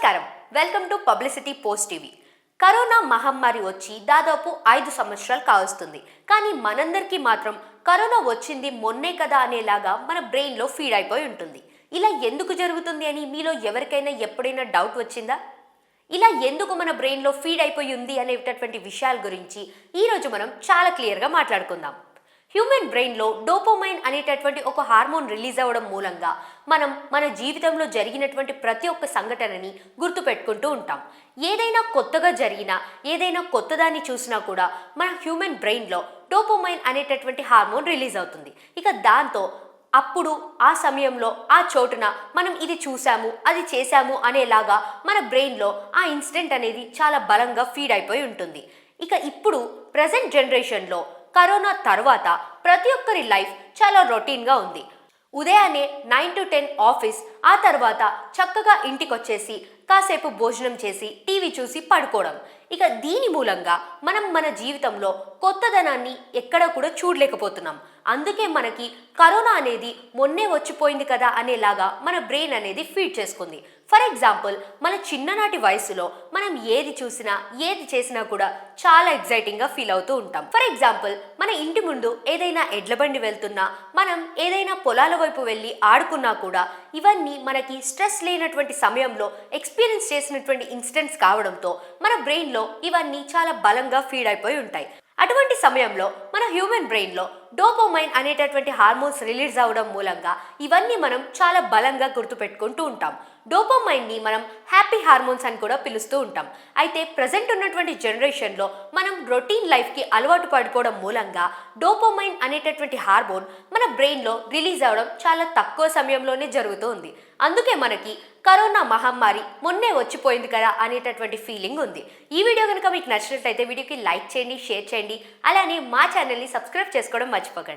నమస్కారం. Welcome to publicity post TV. Corona మహమ్మారి వచ్చి దాదాపు 5 సంవత్సరాలు కావస్తుంది. కానీ మనందరికీ మాత్రం కరోనా వచ్చింది మొన్నే కదా అనేలాగా మన బ్రెయిన్లో ఫీడ్ అయిపోయి ఉంటుంది. ఇలా ఎందుకు జరుగుతుంది అని మీలో ఎవరికైనా ఎప్పుడైనా డౌట్ వచ్చిందా? ఇలా ఎందుకు మన బ్రెయిన్లో ఫీడ్ అయిపోయి ఉంది అనేటటువంటి విషయాల గురించి ఈరోజు మనం చాలా క్లియర్గా మాట్లాడుకుందాం. హ్యూమన్ బ్రెయిన్లో డోపమైన్ అనేటటువంటి ఒక హార్మోన్ రిలీజ్ అవ్వడం మూలంగా మనం మన జీవితంలో జరిగినటువంటి ప్రతి ఒక్క సంఘటనని గుర్తుపెట్టుకుంటూ ఉంటాం. ఏదైనా కొత్తగా జరిగినా, ఏదైనా కొత్తదాన్ని చూసినా కూడా మన హ్యూమన్ బ్రెయిన్లో డోపమైన్ అనేటటువంటి హార్మోన్ రిలీజ్ అవుతుంది. ఇక దాంతో అప్పుడు ఆ సమయంలో ఆ చోటున మనం ఇది చూసాము, అది చేశాము అనేలాగా మన బ్రెయిన్లో ఆ ఇన్సిడెంట్ అనేది చాలా బలంగా ఫీడ్ అయిపోయి ఉంటుంది. ఇక ఇప్పుడు ప్రజెంట్ జనరేషన్లో కరోనా తర్వాత ప్రతి ఒక్కరి లైఫ్ చాలా రొటీన్గా ఉంది. ఉదయాన్నే 9 to 10 ఆఫీస్, ఆ తర్వాత చక్కగా ఇంటికి వచ్చేసి కాసేపు భోజనం చేసి టీవీ చూసి పడుకోవడం. ఇక దీని మూలంగా మనం మన జీవితంలో కొత్తదనాన్ని ఎక్కడ కూడా చూడలేకపోతున్నాం. అందుకే మనకి కరోనా అనేది మొన్నే వచ్చిపోయింది కదా అనేలాగా మన బ్రెయిన్ అనేది ఫీడ్ చేసుకుంది. ఫర్ ఎగ్జాంపుల్, మన చిన్ననాటి వయసులో మనం ఏది చూసినా, ఏది చేసినా కూడా చాలా ఎగ్జైటింగ్గా ఫీల్ అవుతూ ఉంటాం. ఫర్ ఎగ్జాంపుల్, మన ఇంటి ముందు ఏదైనా ఎడ్ల బండి వెళ్తున్నా, మనం ఏదైనా పొలాల వైపు వెళ్ళి ఆడుకున్నా కూడా ఇవన్నీ మనకి స్ట్రెస్ లేనటువంటి సమయంలో ఎక్స్పీరియన్స్ చేసినటువంటి ఇన్సిడెంట్స్ కావడంతో మన బ్రెయిన్లో ఇవన్నీ చాలా బలంగా ఫీడ్ అయిపోయి ఉంటాయి. అటువంటి సమయంలో మన హ్యూమన్ బ్రెయిన్లో డోపమైన్ అనేటటువంటి హార్మోన్స్ రిలీజ్ అవ్వడం మూలంగా ఇవన్నీ మనం చాలా బలంగా గుర్తుపెట్టుకుంటూ ఉంటాం. డోపమైన్ని మనం హ్యాపీ హార్మోన్స్ అని కూడా పిలుస్తూ ఉంటాం. అయితే ప్రజెంట్ ఉన్నటువంటి జనరేషన్లో మనం రొటీన్ లైఫ్కి అలవాటు పడిపోవడం మూలంగా డోపమైన్ అనేటటువంటి హార్మోన్ మన బ్రెయిన్లో రిలీజ్ అవ్వడం చాలా తక్కువ సమయంలోనే జరుగుతూ ఉంది. అందుకే మనకి కరోనా మహమ్మారి మొన్నే వచ్చిపోయింది కదా అనేటటువంటి ఫీలింగ్ ఉంది. ఈ వీడియో కనుక మీకు నచ్చినట్లయితే వీడియోకి లైక్ చేయండి, షేర్ చేయండి, అలానే మా ఛానల్ని సబ్స్క్రైబ్ చేసుకోవడం మర్చిపోకండి.